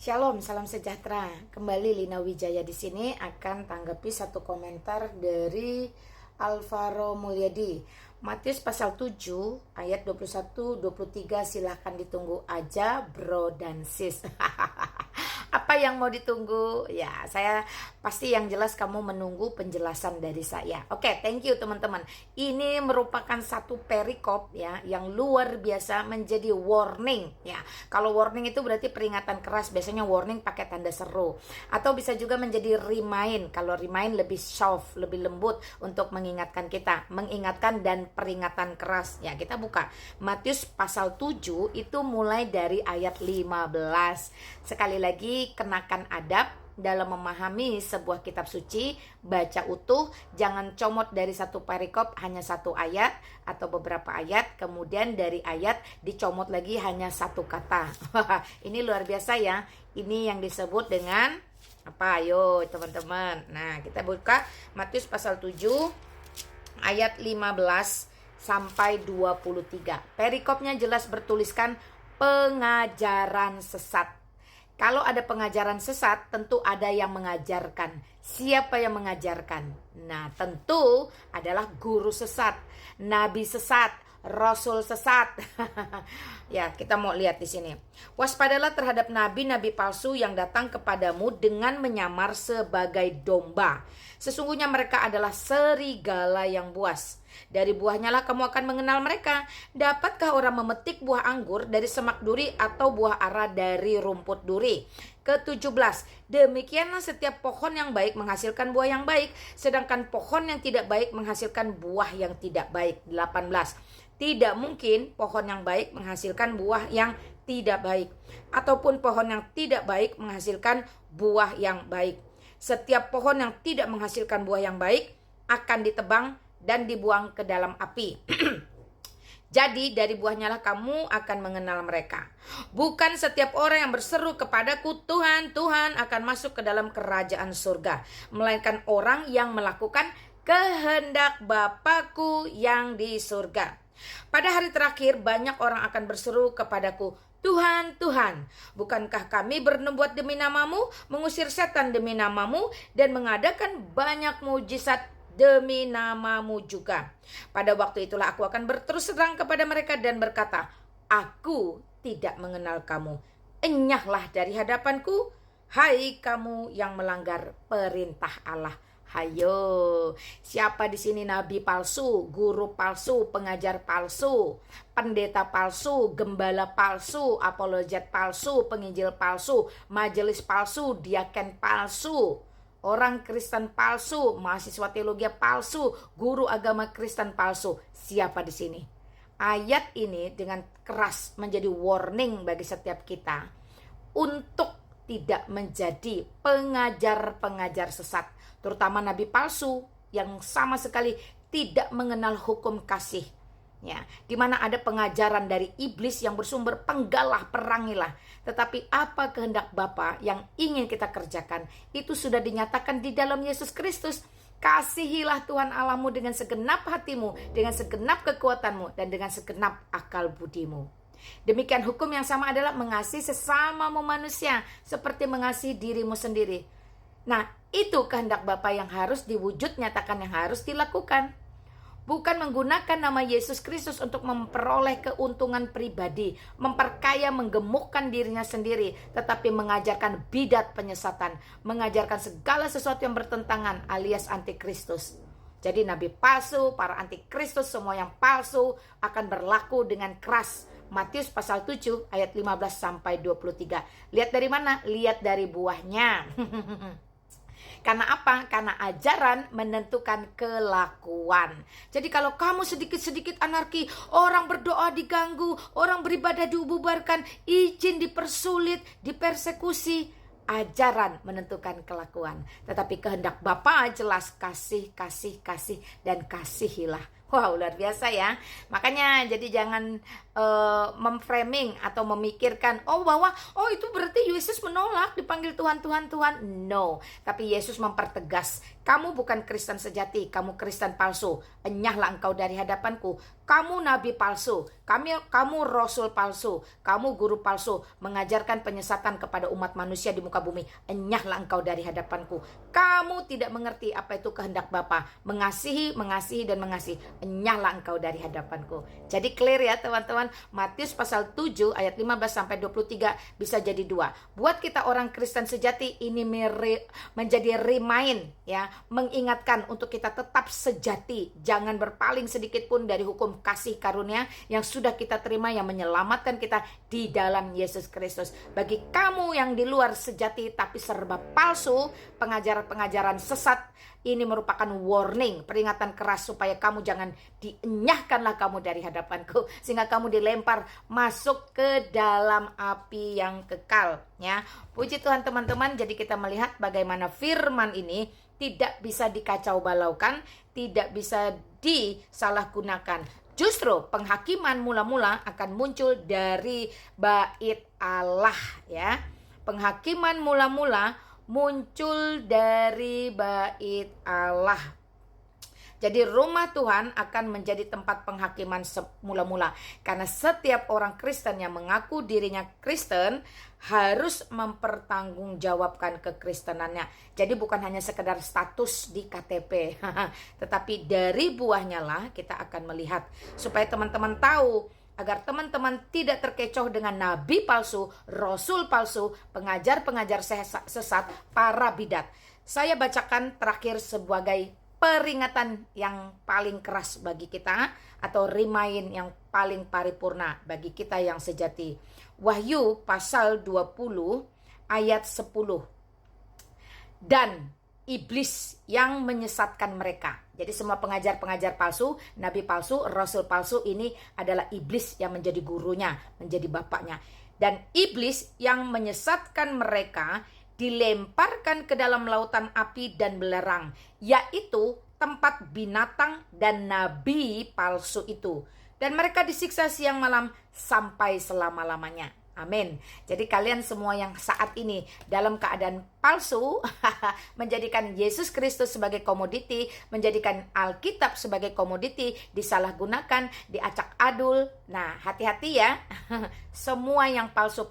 Shalom, salam sejahtera. Kembali Lina Wijaya di sini akan tanggapi satu komentar dari Alvaro Mulyadi. Matius pasal 7 ayat 21-23 silahkan ditunggu aja bro dan sis. Apa yang mau ditunggu? Ya, saya pasti yang jelas kamu menunggu penjelasan dari saya. Oke, thank you teman-teman. Ini merupakan satu perikop ya yang luar biasa, menjadi warning ya. Kalau warning itu berarti peringatan keras, biasanya warning pakai tanda seru. Atau bisa juga menjadi remind. Kalau remind lebih soft, lebih lembut untuk mengingatkan kita, mengingatkan dan peringatan keras. Ya, kita buka Matius pasal 7 itu mulai dari ayat 15. Sekali lagi, kenakan adab dalam memahami sebuah kitab suci, baca utuh, jangan comot dari satu perikop hanya satu ayat atau beberapa ayat, kemudian dari ayat dicomot lagi hanya satu kata. Ini luar biasa ya. Ini yang disebut dengan apa? Ayo teman-teman. Nah, kita buka Matius pasal 7 ayat 15 sampai 23. Perikopnya jelas bertuliskan pengajaran sesat. Kalau ada pengajaran sesat, tentu ada yang mengajarkan. Siapa yang mengajarkan? Nah, tentu adalah guru sesat, nabi sesat, rasul sesat. Ya, kita mau lihat di sini. Waspadalah terhadap nabi-nabi palsu yang datang kepadamu dengan menyamar sebagai domba. Sesungguhnya mereka adalah serigala yang buas. Dari buahnya lah kamu akan mengenal mereka. Dapatkah orang memetik buah anggur dari semak duri atau buah ara dari rumput duri? Ke-17, demikianlah setiap pohon yang baik menghasilkan buah yang baik, sedangkan pohon yang tidak baik menghasilkan buah yang tidak baik. 18, tidak mungkin pohon yang baik menghasilkan buah yang tidak baik, ataupun pohon yang tidak baik menghasilkan buah yang baik. Setiap pohon yang tidak menghasilkan buah yang baik akan ditebang dan dibuang ke dalam api. Jadi dari buahnya lah kamu akan mengenal mereka. Bukan setiap orang yang berseru kepadaku Tuhan, Tuhan akan masuk ke dalam kerajaan surga, melainkan orang yang melakukan kehendak Bapakku yang di surga. Pada hari terakhir banyak orang akan berseru kepadaku, Tuhan, Tuhan, bukankah kami bernubuat demi namamu, mengusir setan demi namamu, dan mengadakan banyak mujizat demi namamu juga. Pada waktu itulah aku akan berterus terang kepada mereka dan berkata, aku tidak mengenal kamu. Enyahlah dari hadapanku, hai kamu yang melanggar perintah Allah. Hayo, siapa di sini nabi palsu, guru palsu, pengajar palsu, pendeta palsu, gembala palsu, apologet palsu, penginjil palsu, majelis palsu, diaken palsu, orang Kristen palsu, mahasiswa teologi palsu, guru agama Kristen palsu. Siapa di sini? Ayat ini dengan keras menjadi warning bagi setiap kita untuk tidak menjadi pengajar-pengajar sesat, terutama nabi palsu yang sama sekali tidak mengenal hukum kasih. Ya, di mana ada pengajaran dari iblis yang bersumber penggalah, perangilah. Tetapi apa kehendak Bapa yang ingin kita kerjakan, itu sudah dinyatakan di dalam Yesus Kristus. Kasihilah Tuhan Allahmu dengan segenap hatimu, dengan segenap kekuatanmu, dan dengan segenap akal budimu. Demikian hukum yang sama adalah mengasihi sesamamu manusia seperti mengasihi dirimu sendiri. Nah, itu kehendak Bapa yang harus diwujud nyatakan, yang harus dilakukan. Bukan menggunakan nama Yesus Kristus untuk memperoleh keuntungan pribadi, memperkaya, menggemukkan dirinya sendiri, tetapi mengajarkan bidat penyesatan, mengajarkan segala sesuatu yang bertentangan alias antikristus. Jadi nabi palsu, para antikristus, semua yang palsu akan berlaku dengan keras. Matius pasal 7 ayat 15 sampai 23. Lihat dari mana? Lihat dari buahnya. Karena apa? Karena ajaran menentukan kelakuan. Jadi kalau kamu sedikit-sedikit anarki, orang berdoa diganggu, orang beribadah dibubarkan, izin dipersulit, dipersekusi, ajaran menentukan kelakuan. Tetapi kehendak Bapa jelas kasih, kasih, kasih, dan kasihilah. Wow, luar biasa ya. Makanya jadi jangan memframing atau memikirkan bahwa itu berarti Yesus menolak dipanggil Tuhan, Tuhan, Tuhan. No, tapi Yesus mempertegas Kamu bukan Kristen sejati, kamu Kristen palsu. Enyahlah engkau dari hadapanku. Kamu nabi palsu, kamu rasul palsu, kamu guru palsu, mengajarkan penyesatan kepada umat manusia di muka bumi. Enyahlah engkau dari hadapanku. Kamu tidak mengerti apa itu kehendak Bapa, mengasihi, dan mengasihi. Enyahlah engkau dari hadapanku. Jadi clear ya teman-teman, Matius pasal 7 ayat 15 sampai 23 bisa jadi dua. Buat kita orang Kristen sejati ini menjadi remind ya, mengingatkan untuk kita tetap sejati, jangan berpaling sedikit pun dari hukum kasih karunia yang sudah kita terima, yang menyelamatkan kita di dalam Yesus Kristus. Bagi kamu yang di luar sejati tapi serba palsu, pengajaran-pengajaran sesat, ini merupakan warning, peringatan keras supaya kamu jangan dienyahkanlah kamu dari hadapanku, sehingga kamu dilempar masuk ke dalam api yang kekal ya. Puji Tuhan teman-teman, jadi kita melihat bagaimana firman ini tidak bisa dikacau balaukan, tidak bisa disalahgunakan. Justru penghakiman mula-mula akan muncul dari bait Allah ya. Penghakiman mula-mula muncul dari bait Allah. Jadi rumah Tuhan akan menjadi tempat penghakiman mula-mula. Karena setiap orang Kristen yang mengaku dirinya Kristen harus mempertanggungjawabkan kekristenannya. Jadi bukan hanya sekedar status di KTP. Tetapi dari buahnya lah kita akan melihat. Supaya teman-teman tahu, agar teman-teman tidak terkecoh dengan nabi palsu, rasul palsu, pengajar-pengajar sesat, para bidat. Saya bacakan terakhir sebagai peringatan yang paling keras bagi kita, atau remind yang paling paripurna bagi kita yang sejati. Wahyu pasal 20 ayat 10. Dan iblis yang menyesatkan mereka. Jadi semua pengajar-pengajar palsu, nabi palsu, rasul palsu ini adalah iblis yang menjadi gurunya, menjadi bapaknya. Dan iblis yang menyesatkan mereka dilemparkan ke dalam lautan api dan belerang, yaitu tempat binatang dan nabi palsu itu. Dan mereka disiksa siang malam sampai selama-lamanya. Amin. Jadi kalian semua yang saat ini dalam keadaan palsu, menjadikan Yesus Kristus sebagai komoditi, menjadikan Alkitab sebagai komoditi, disalahgunakan, diacak adul. Nah, hati-hati ya. Semua yang palsu,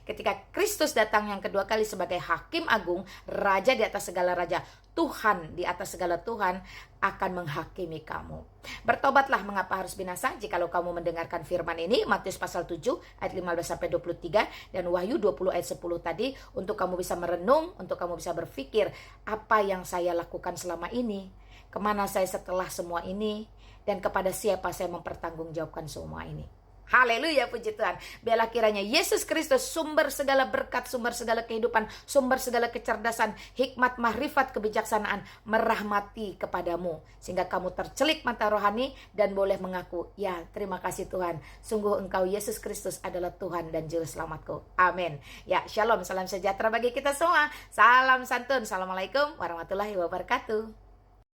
ketika Kristus datang yang kedua kali sebagai hakim agung, raja di atas segala raja, Tuhan di atas segala Tuhan, akan menghakimi kamu. Bertobatlah, mengapa harus binasa? Jikalau kamu mendengarkan firman ini, Matius pasal 7 ayat 15-23 dan Wahyu 20 ayat 10 tadi, untuk kamu bisa merenung, untuk kamu bisa berpikir, apa yang saya lakukan selama ini, kemana saya setelah semua ini, dan kepada siapa saya mempertanggungjawabkan semua ini. Haleluya, puji Tuhan. Biarlah kiranya Yesus Kristus, sumber segala berkat, sumber segala kehidupan, sumber segala kecerdasan, hikmat, mahrifat, kebijaksanaan, merahmati kepadamu, sehingga kamu tercelik mata rohani dan boleh mengaku, ya terima kasih Tuhan, sungguh Engkau Yesus Kristus adalah Tuhan dan Juru Selamatku. Amin. Ya, shalom, salam sejahtera bagi kita semua. Salam santun. Assalamualaikum warahmatullahi wabarakatuh.